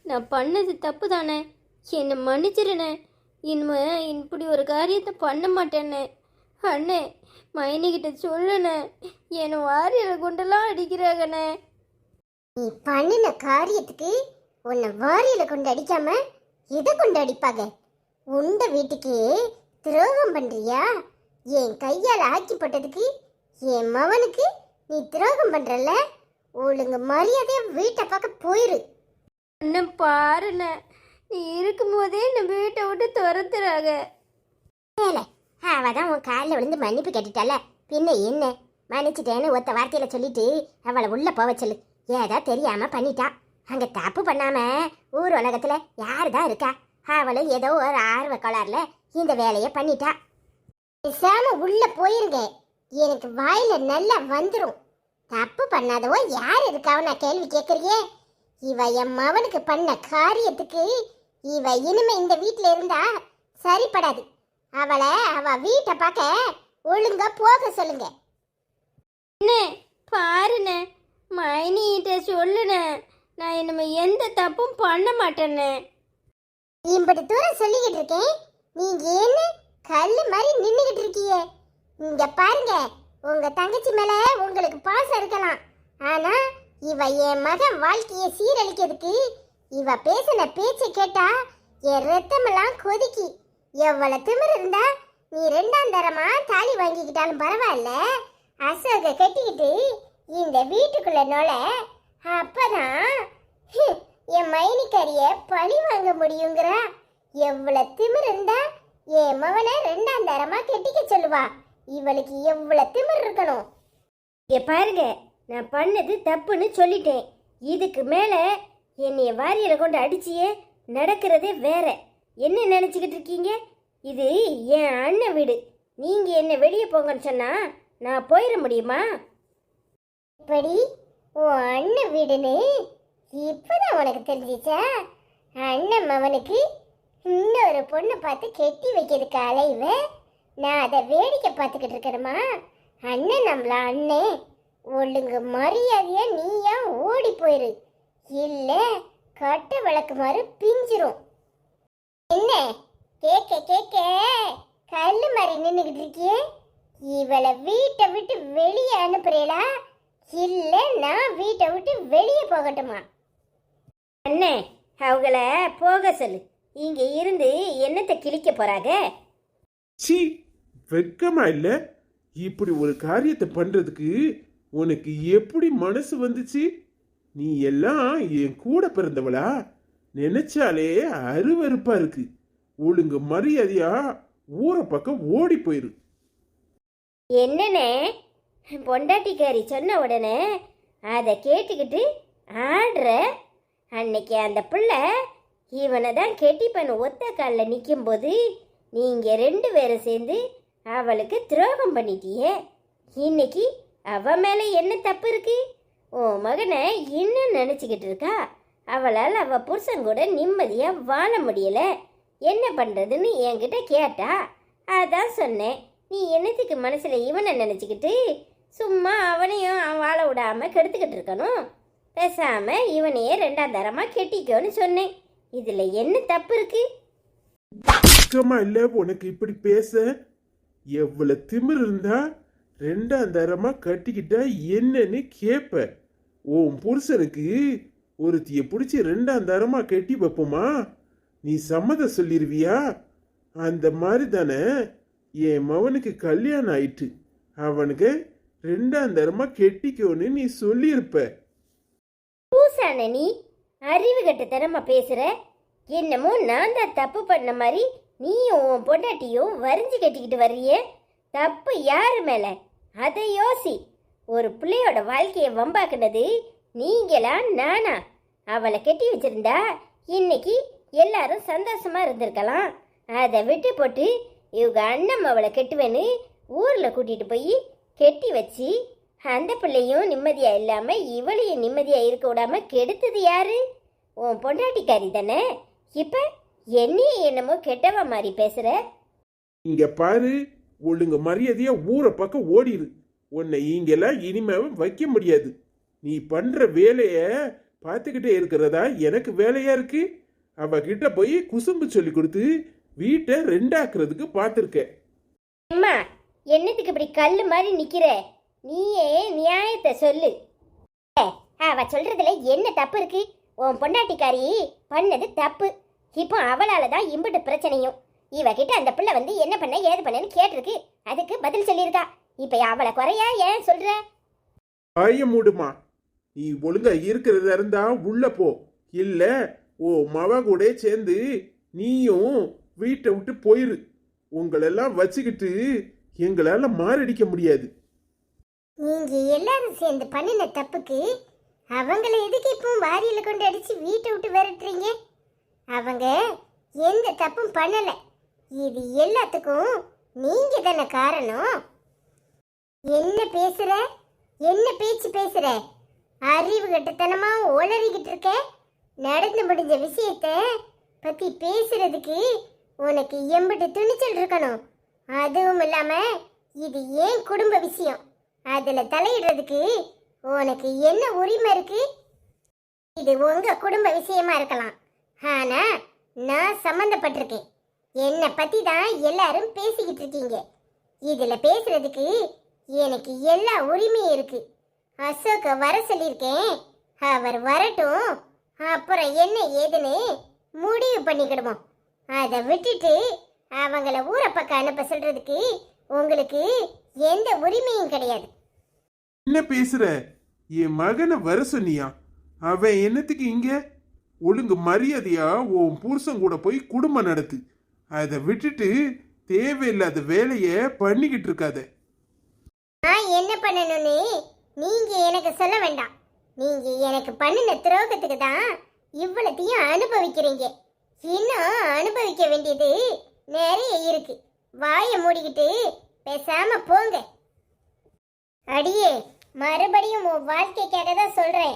நான் பண்ணது தப்பு தானே, என்னை மன்னிச்சிருண்ணே. இனிமே இப்படி ஒரு காரியத்தை பண்ண மாட்டேண்ணே. அண்ணே, மைனிக்கிட்ட சொல்லுண்ணே, என்னை வாரியில் கொண்டெல்லாம் அடிக்கிறாங்கண்ணே. நீ பண்ணின காரியத்துக்கு உன்னை வாரியில கொண்டு அடிக்காம எதை கொண்டு அடிப்பாங்க? உண்ட வீட்டுக்கே துரோகம் பண்றியா? என் கையால் ஆக்கிப்பட்டதுக்கு என் மவனுக்கு நீ துரோகம் பண்றல. ஒழுங்கு மரியாதையா வீட்டை பார்க்க போயிரு. அண்ணன் பாருண்ணே, நீ இருக்கும்போதே என்னை வீட்டை விட்டு துரத்துறாங்க. அவதான் உன் காலில் விழுந்து மன்னிப்பு கேட்டுட்டால, பின்ன என்ன? மன்னிச்சிட்டேன்னு ஒத்த வார்த்தையில சொல்லிட்டு அவளை உள்ள போக சொல்லு. ஏதோ தெரியாம பண்ணிட்டா. அங்க தப்பு பண்ணாம ஊர் உலகத்துல யாருதான் இருக்கா? அவளும் ஏதோ ஒரு ஆர்வ கோளாறுல இந்த வேலைய பண்ணிட்டா. பேசாம உள்ள போயிருங்க, எனக்கு வாயில நல்லா வந்துரும். தப்பு பண்ணாதவோ யார் இருக்காவ நான் கேள்வி கேட்கறியே? இவ என் மவனுக்கு பண்ண காரியத்துக்கு இவ இனிமே இந்த வீட்டுல இருந்தா சரிப்படாது. அவளை அவ வீட்டை பார்க்க ஒழுங்கா போக சொல்லுங்க. அண்ணே பாருண்ணே, மைனிகிட்ட சொல்லுண்ணே, நான் இனிமே எந்த தப்பும் பண்ண மாட்டேண்ணே. இப்படி தூரம் சொல்லிக்கிட்டு இருக்கேன், நீங்க என்ன கல்லு மாதிரி நின்னுகிட்டு இருக்கீங்க? இங்க பாருங்க, உங்க தங்கச்சி மேல உங்களுக்கு பாசம் இருக்கலாம், ஆனா இவ என் மகன் வாழ்க்கையை சீரழிக்கிறதுக்கு இவ பேசின பேச்சை கேட்டா என் ரத்தமெல்லாம் கொதிக்கி. எவ்வளவு திமிரு இருந்தா நீ ரெண்டாம் தரமா தாலி வாங்கிக்கிட்டாலும் பரவாயில்ல, அசோக கட்டிக்கிட்டு இந்த வீட்டுக்குள்ள நுழ. அப்பதான் என் மைனிக்கரிய பழி வாங்க முடியுங்கிற. எவ்வளவு திமிரு இருந்தா என் மவனை ரெண்டாம் தரமா கெட்டிக்க சொல்லுவா? இவளுக்கு எவ்வளவு திமிரு இருக்கணும். பாருங்க, நான் பண்ணது தப்புன்னு சொல்லிட்டேன். இதுக்கு மேல என்னைய வாரியில கொண்டு அடிச்சியே நடக்கிறதே வேற. என்ன நினைச்சுக்கிட்டு இருக்கீங்க? இது என் அண்ணன் வீடு. நீங்க என்ன வெளியே போங்கன்னு சொன்னா நான் போயிட முடியுமா? இப்படி உன் அண்ணன் வீடுன்னு இப்பதான் உனக்கு தெரிஞ்சிச்சா? அண்ணன் மவனுக்கு இன்னொரு பொண்ணை பார்த்து கெட்டி வைக்கிறதுக்கு அலைவ நான் அதை வேடிக்கை பார்த்துக்கிட்டு இருக்கணுமா? அண்ணன் நம்மள அண்ணன், ஒழுங்கு மரியாதையா நீயா ஓடி போயிரு, இல்ல கட்ட விளக்கு மாதிரி பிஞ்சிரும். என்ன கேட்க கேட்க கல்லு மாதிரி நின்றுகிட்டு இருக்கியே? இவளை வீட்டை விட்டு வெளியே அனுப்புறீங்களா, இல்ல நான் வீட்டை விட்டு வெளியே போகட்டுமா? அண்ணே, அவங்கள போக சொல்லு. இங்க இருந்து என்னத்தை கிழிக்க போறாங்க? சி, வெட்கமா இல்ல? இப்படி ஒரு காரியத்தை பண்றதுக்கு உனக்கு எப்படி மனசு வந்துச்சு? நீ எல்லாம் என் கூட பிறந்தவளா? நினைச்சாலே அருவருப்பா இருக்கு. ஒழுங்கு மரியாதையா ஊரை பக்கம் ஓடி போயிரு. என்னண்ணே, பொண்டாட்டிக்காரி சொன்ன உடனே அதை கேட்டுக்கிட்டு ஆடுற? அன்னைக்கு அந்த பிள்ளை இவனை தான் கெட்டிப்பண்ணு ஒத்த காலில் நிற்கும்போது நீங்கள் ரெண்டு பேரும் சேர்ந்து அவளுக்கு துரோகம் பண்ணிட்டியே. இன்னைக்கு அவ மேலே என்ன தப்பு இருக்கு? உன் மகனை இன்னும் நினச்சிக்கிட்டு இருக்கா. அவளால் அவள் புருஷன் கூட நிம்மதியாக வாழ முடியலை. என்ன பண்ணுறதுன்னு என்கிட்ட கேட்டா. அதான் சொன்னேன், நீ என்னத்துக்கு மனசில் இவனை நினச்சிக்கிட்டு சும்மா அவனையும் வாழ விடாமல் கெடுத்துக்கிட்டு இருக்கணும். பேசாமல் இவனையே ரெண்டாம் தரமாக கெட்டிக்கோன்னு சொன்னேன். இதில் என்ன தப்பு இருக்கு? வெட்கமா இல்ல உனக்கு இப்படி பேச? எவ்வளவு திமிரு இருந்தா ரெண்டாம் தரமா கட்டிக்கிட்டா என்னன்னு கேப்ப? உன் புருஷனுக்கு ஒருத்திய பிடிச்சி ரெண்டாம் தரமா கட்டி வைப்போமா? நீ சம்மதம் சொல்லிருவியா? அந்த மாதிரி தானே என் மவனுக்கு கல்யாணம் ஆயிட்டு அவனுக்கு ரெண்டாம் தரமா கெட்டிக்கோன்னு நீ சொல்லியிருப்ப. பூசான நீ அறிவு கட்டத்தனமா பேசுற. என்னமோ நான் தான் தப்பு பண்ண மாதிரி நீயும் உன் பொண்டாட்டியும் வரிஞ்சு கட்டிக்கிட்டு வர்றியே. தப்பு யாரு மேல? அதை யோசி. ஒரு பிள்ளையோட வாழ்க்கையை வம்பாக்குனது நீங்களா நானா? அவளை கெட்டி வச்சிருந்தா இன்னைக்கு எல்லாரும் சந்தோஷமா இருந்திருக்கலாம். அதை விட்டு போட்டு இவங்க அண்ணன் அவளை கெட்டுவேன்னு ஊர்ல கூட்டிட்டு போய் கெட்டி வச்சு அந்த பிள்ளையும் நிம்மதியா இல்லாம இவளையும் நிம்மதியா இருக்க விடாம கெடுத்தது யாரு? உன் பொண்டாட்டிக்காரி தானே. இப்ப என்னையே என்னமோ கெட்டவ மாதிரி பேசுற. இங்க பாரு, ஒழுங்கு மரியாதையா ஊரை பக்கம் ஓடிரு. உன்னை இங்கெல்லாம் இனிமேவும் வைக்க முடியாது. நீ பண்ற வேலைய பார்த்துக்கிட்டே இருக்கிறதா எனக்கு வேலையா இருக்கு. அவகிட்ட போய் குசும்பு சொல்லி கொடுத்து வீட்டை ரெண்டாக்குறதுக்கு பார்த்துருக்கேன். அம்மா, என்னத்துக்கு இப்படி கல்லு மாதிரி நிக்கிற? நீயே நியாயத்தை சொல்லு. அவ சொல்றதுல என்ன தப்பு இருக்கு? உன் பொண்டாட்டிக்காரி பண்ணது தப்பு. இப்போ அவளால தான் இம்புட்டு பிரச்சனையும். இவகிட்ட அந்த பிள்ளை வந்து என்ன பண்ண ஏது பண்ணன்னு கேட்டிருக்கு. அதுக்கு பதில் சொல்லியிருக்கா. இப்ப அவளை குறையா ஏன் சொல்ற? வாய மூடுமா. நீ ஒழுங்கா இருக்கிறதா இருந்தா உள்ள போ. இல்ல ஓ மவ கூட சேர்ந்து நீயும் வீட்டை விட்டு போயிரு. உங்களெல்லாம் வச்சுக்கிட்டு எங்களால மாரடிக்க முடியாது. நீங்க எல்லாரும் சேர்ந்து பண்ணின தப்புக்கு அவங்கள எதுக்கு இப்போ வாரியில கொண்டு அடிச்சு வீட்டை விட்டு விரட்டுறீங்க? அவங்க எந்த தப்பும் பண்ணல. இது எல்லாத்துக்கும் நீங்க தானே காரணம். என்ன பேசுற? என்ன பேச்சு பேசுற? அறிவு கட்டத்தனமா உளறிக்கிட்டு இருக்க. நடந்து முடிஞ்ச விஷயத்த பத்தி பேசுறதுக்கு உனக்கு எம்பிட்டு துணிச்சல் இருக்கணும். அதுவும் இல்லாம இது ஏன் குடும்ப விஷயம், அதுல தலையிடுறதுக்கு உனக்கு என்ன உரிமை இருக்கு? இது உங்க குடும்ப விஷயமா இருக்கலாம், ஆனா நான் சம்பந்தப்பட்டிருக்கேன். என்னை பத்தி தான் எல்லாரும் பேசிக்கிட்டு இருக்கீங்க. இதுல பேசுறதுக்கு எனக்கு எல்லா உரிமையும் இருக்கு. அசோக்க வர சொல்லியிருக்கேன். அவர் வரட்டும், அப்புறம் என்ன ஏதுன்னு முடிவு பண்ணிக்கிடுவோம். அதை விட்டுட்டு அவங்கள ஊரை பக்கம் அனுப்ப சொல்றதுக்கு உங்களுக்கு எந்த உரிமையும் கிடையாது. என்ன பேசுற? என் மகனை வர சொன்னியா? அவன் என்னத்துக்கு இங்க? ஒழுங்கு மரியாதையா உன் புருஷன் கூட போய் குடும்பம் நடத்து. அதை விட்டுட்டு தேவையில்லாத வேலைய பண்ணிக்கிட்டு இருக்காத. நான் என்ன பண்ணணும்னு நீங்க எனக்கு சொல்ல வேண்டாம். நீங்க எனக்கு பண்ணின துரோகத்துக்கு தான் இவ்வளத்தையும் அனுபவிக்கிறீங்க. இன்னும் அனுபவிக்க வேண்டியது நிறைய இருக்கு. வாயை மூடிக்கிட்டு பேசாம போங்க. அடியே, மறுபடியும் உன் வாழ்க்கைக்காக தான் சொல்றேன்.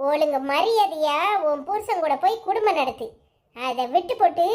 ஒழுங்கு மரியாதையா உன் புருஷன் கூட போய் குடும்பம் நடத்து. அதை விட்டு போட்டு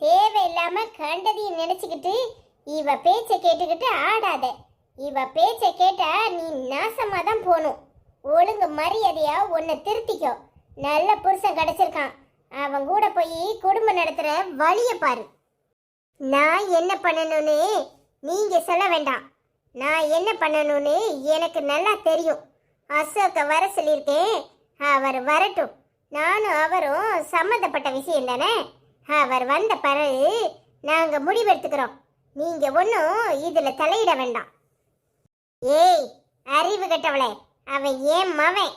தேவையில்லாம கண்டதையும் நினைச்சுக்கிட்டு இவ பேச்சை கேட்டுக்கிட்டு ஆடாத. இவ பேச்சை கேட்டா நீ நாசமா தான் போகணும். ஒழுங்கு மரியாதையா உன்னை திருத்திக்கோ. நல்ல புருஷன் கிடைச்சிருக்கான், அவன் கூட போய் குடும்பம் நடத்துற வழிய பாரு. நான் என்ன பண்ணணும்னு நீங்க சொல்ல வேண்டாம். நான் என்ன பண்ணணும்னு எனக்கு நல்லா தெரியும். அசோக்க வர சொல்லியிருக்கேன். அவர் வரட்டும். நானும் அவரும் சம்மந்தப்பட்ட விஷயம் தானே. அவர் வந்த பிறகு நாங்க முடிவெடுத்துக்கிறோம். நீங்க ஒன்றும் இதுல தலையிட வேண்டாம். ஏய் அறிவு கட்டவளே, அவன் ஏன் மவன்,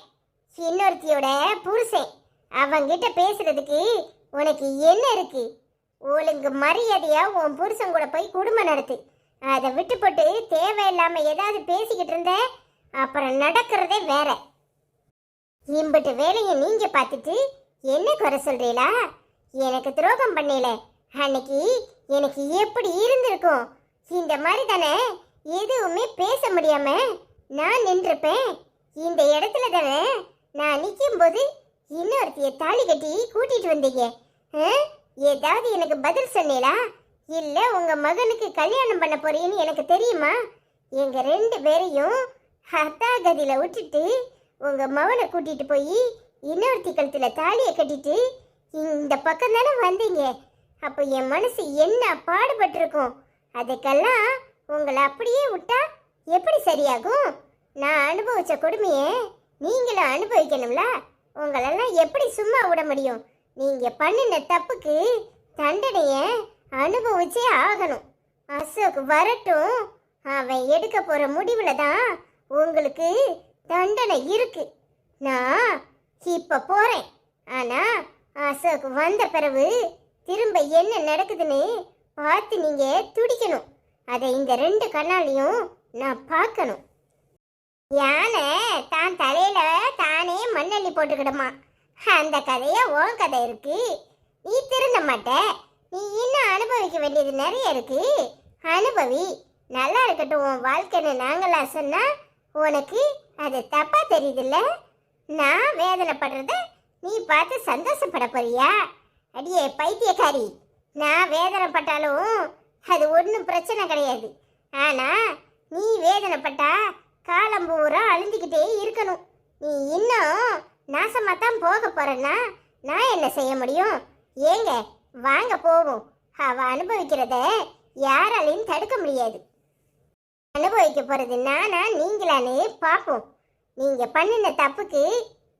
இன்னொருத்தியோட புருஷன். அவங்கிட்ட பேசுறதுக்கு உனக்கு என்ன இருக்கு? ஒழுங்கு மரியாதையா உன் புருஷன் கூட போய் குடும்பம் நடத்து. அதை விட்டு போட்டு தேவையில்லாம ஏதாவது பேசிக்கிட்டு இருந்த அப்புறம் நடக்கிறதே வேற. இம்பிட்டு வேலையை நீங்க பார்த்துட்டு என்ன குறை சொல்றீங்களா? எனக்கு துரோகம் பண்ணல அன்னைக்கு எனக்கு எப்படி இருந்திருக்கும்? இந்த மாதிரி தானே எதுவுமே பேச முடியாம நான் நின்றுப்பேன். இந்த இடத்துல தானே நான் நிற்கும் போது இன்னொருத்திய தாலி கட்டி கூட்டிட்டு வந்தீங்க. ஏதாவது எனக்கு பதில் சொன்னீங்களா? இல்ல உங்க மகனுக்கு கல்யாணம் பண்ண போறீன்னு எனக்கு தெரியுமா? எங்க ரெண்டு பேரையும் ஹத்தாகதியில விட்டுட்டு உங்க மகனை கூட்டிட்டு போய் இன்னொருத்தி கழுத்துல தாலியை கட்டிட்டு இந்த பக்கம் தானே வந்தீங்க. அப்போ என் மனசு என்ன பாடுபட்டிருக்கும்? அதுக்கெல்லாம் உங்களை அப்படியே விட்டா எப்படி சரியாகும்? நான் அனுபவிச்ச கொடுமையை நீங்களும் அனுபவிக்கணும்ல. உங்களெல்லாம் எப்படி சும்மா விட முடியும்? நீங்க பண்ணின தப்புக்கு தண்டனைய அனுபவிச்சே ஆகணும். அசோக் வரட்டும், அவன் எடுக்க போற முடிவுல தான் உங்களுக்கு தண்டனை இருக்கு. நான் இப்ப போறேன், ஆனா அசோக் வந்த பிறகு திரும்ப என்ன நடக்குதுன்னு பார்த்து நீங்க துடிக்கணும். அதை இந்த ரெண்டு கண்ணாலையும் நான் பார்க்கணும். யானை தான் தலையில தானே மண்ணள்ளி போட்டுக்கிடுமா. அந்த கதையா உன் கதை இருக்கு. நீ திருந்த மாட்ட. நீ இன்னும் அனுபவிக்க வேண்டியது நிறைய இருக்கு. அனுபவி. நல்லா இருக்கட்டும் உன் வாழ்க்கைன்னு நாங்களா சொன்னா உனக்கு அது தப்பா தெரியுதுல்ல? நான் வேதனைப்படுறத நீ பார்த்து சந்தோஷப்பட போறியா? அடியே பைத்தியக்காரி, நான் வேதனைப்பட்டாலும் அது ஒன்றும் பிரச்சனை கிடையாது. ஆனா நீ வேதனைப்பட்டா காலம் பூரா அழுந்திக்கிட்டே இருக்கணும். நீ இன்னும் நாசமா தான் போக போறேன்னா நான் என்ன செய்ய முடியும்? ஏங்க வாங்க போவோம். அவ அனுபவிக்கிறத யாராலையும் தடுக்க முடியாது. அனுபவிக்க போறது நானா நீங்களான்னு பார்ப்போம். நீங்க பண்ணின தப்புக்கு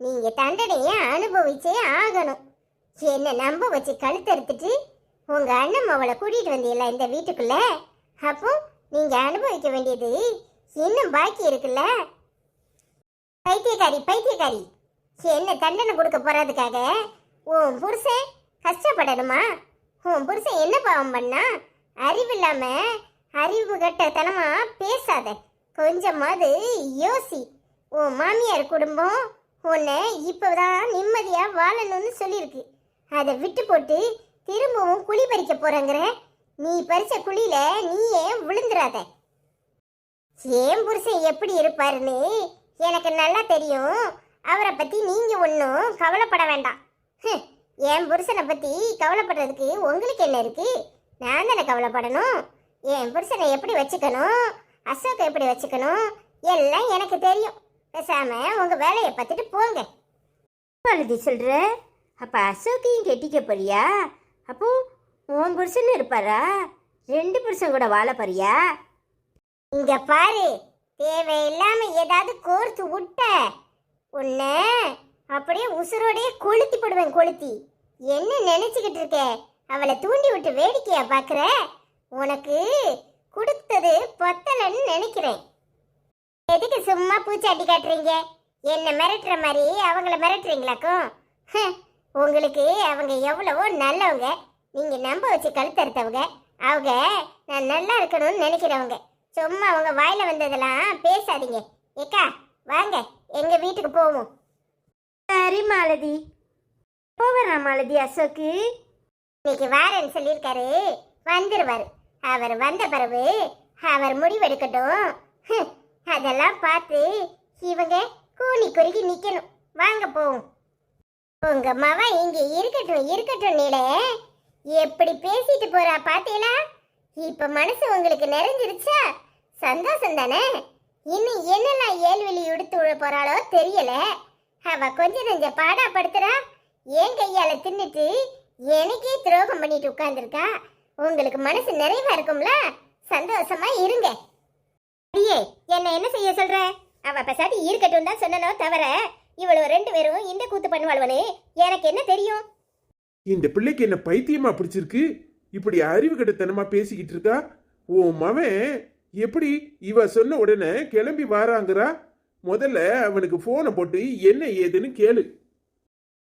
நீங்க தண்டனையை அனுபவிச்சே ஆகணும். என்ன நம்ப வச்சு கழுத்தறுத்துட்டு உங்க அண்ணன் அவளை கூட்டிட்டு வந்தீங்களா இந்த வீட்டுக்குள்ள? அப்போ நீங்க அனுபவிக்க வேண்டியது இன்னும் பாக்கி இருக்குல்ல. பைத்தியக்காரி பைத்தியக்காரி, என்ன தண்டனை கொடுக்க போறதுக்காக உன் புருஷன் கஷ்டப்படணுமா? உன் புருஷன் என்ன பாவம் பண்ணா? அறிவில்லாம அறிவு கட்டத்தனமா பேசாத. கொஞ்சமாவது யோசி. உன் மாமியார் குடும்பம் உன்னை இப்பதான் நிம்மதியா வாழணும்னு சொல்லியிருக்கு. அதை விட்டு போட்டு திரும்பவும் குழி பறிக்க போறங்கிற. நீ பறிச்ச குழியில நீயே விழுந்துடாத. ஏன் புருஷன் எப்படி இருப்பாருன்னு எனக்கு நல்லா தெரியும். அவரை பத்தி நீங்க ஒன்றும் கவலைப்பட வேண்டாம். என் புருஷனை பத்தி கவலைப்படுறதுக்கு உங்களுக்கு என்ன இருக்கு? நான் தானே கவலைப்படணும். என் புருஷனை எப்படி வச்சுக்கணும், அசோக்கை எப்படி வச்சுக்கணும் எல்லாம் எனக்கு தெரியும். பேசாம உங்க வேலையை பார்த்துட்டு போங்க. அழுதி சொல்ற? அப்ப அசோக்கையும் கெட்டிக்க போறியா? அப்போ உன் புருஷன் இருப்பாரா? 2 புருஷன் கூட வாழ போறியா? இங்க பாரு, தேவையில்லாம ஏதாவது கோர்த்து விட்ட உன்ன அப்படியே உசுரோடையே கொளுத்தி போடுவேன். கொளுத்தி என்ன நினைச்சுக்கிட்டு இருக்க? அவளை தூண்டி விட்டு வேடிக்கையா பாக்குற? உனக்கு கொடுத்தது பொத்தலன்னு நினைக்கிறேன். எதுக்கு சும்மா பூச்சாட்டி காட்டுறீங்க? என்ன மிரட்டுற மாதிரி அவங்கள மிரட்டுறீங்களாக்கும்? உங்களுக்கு அவங்க எவ்வளவோ நல்லவங்க. நீங்க நம்ப வச்சு கழுத்தறுத்தவங்க. அவங்க நான் நல்லா இருக்கணும்னு நினைக்கிறவங்க. சும்மா அவங்க வாயில வந்ததெல்லாம் பேசாதீங்க. ஏக்கா வாங்க எங்க வீட்டுக்கு போவோம். சரி மாலதி. போவரா மாலதி? அசோக்கு இன்னைக்கு வாரேன்னு சொல்லியிருக்காரு, வந்துருவாரு. அவர் வந்த பிறகு அவர் முடிவெடுக்கட்டும். அதெல்லாம் பார்த்து இவங்க கூனி குறுகி நிக்கணும். வாங்க போவோம். உங்க மவன் இங்க இருக்கட்டும் இருக்கட்டும். நீல எப்படி பேசிட்டு போறா பாத்தீங்களா? இப்ப மனசு உங்களுக்கு நிறைஞ்சிருச்சா? சந்தோஷம் தானே? இன்னும் என்னெல்லாம் ஏழ்வெளி உடுத்து விட போறாளோ தெரியல. அவ கொஞ்சம் நெஞ்ச பாடா படுத்துறா. ஏன் கையால தின்னுட்டு எனக்கே துரோகம் பண்ணிட்டு உட்கார்ந்துருக்கா. உங்களுக்கு மனசு நிறைவா இருக்கும்ல? சந்தோஷமா இருங்க. என்ன என்ன செய்ய சொல்ற? அவ பேசாட்டி இருக்கட்டும் தான் சொன்னனோ தவிர இவ்வளவு 2 பேரும் இந்த கூத்து பண்ணுவாள்வனே எனக்கு என்ன தெரியும்? இந்த பிள்ளைக்கு என்ன பைத்தியமா பிடிச்சிருக்கு? இப்படி அறிவு கட்டத்தனமா பேசிக்கிட்டு இருக்கா. உன் மவன் எப்படி இவ சொன்ன உடனே கிளம்பி வாராங்கிறா? முதல்ல அவனுக்கு போனை போட்டு என்ன ஏதுன்னு கேளு.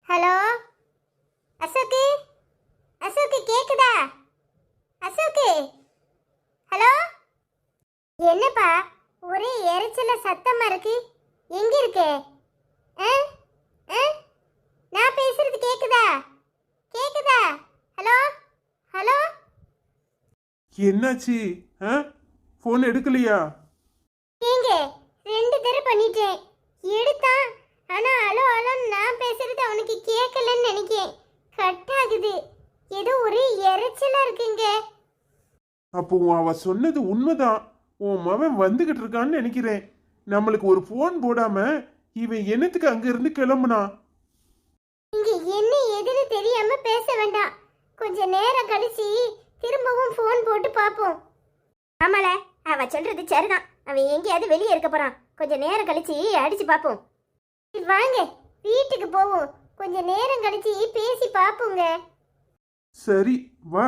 ஹலோ அசோக்கு, அசோக்கு கேக்குதா? அசோக்கு ஹலோ. என்னப்பா ஒரே எரிச்சல சத்தமா இருக்கு? எங்க இருக்கு? நான் பேசுறது கேக்குதா? கேக்குதா? Hello hello. என்னாச்சு? போன் எடுக்கலையா? ஏங்க 2 தடவை பண்ணிட்டேன். எடுத்தான். ஆனா ஹலோ ஹலோ நான் பேசுறது அவனுக்கு கேட்கலன்னு நினைக்கிறேன். கட் ஆகுது. ஏதோ ஒரு எரிச்சலா இருக்குங்க. அப்போ அவ சொன்னது உண்மைதான். உன் மவன் வந்துகிட்டு இருக்கான்னு நினைக்கிறேன். நம்மளுக்கு ஒரு போன் போடாம இவன் என்னத்துக்கு அங்க இருந்து கிளம்புனா? இங்க என்ன ஏதுன்னு தெரியாம பேச வேண்டாம். கொஞ்ச நேரம் கழிச்சு திரும்பவும் போன் போட்டு பாப்போம். ஆமால, அவ சொல்றது சரிதான். அவன் எங்கேயாவது வெளியே இருக்க போறான். கொஞ்ச நேரம் கழிச்சு அடிச்சு பாப்போம். வாங்க வீட்டுக்கு போவோம். கொஞ்ச நேரம் கழிச்சு பேசி பாப்போங்க. சரி வா.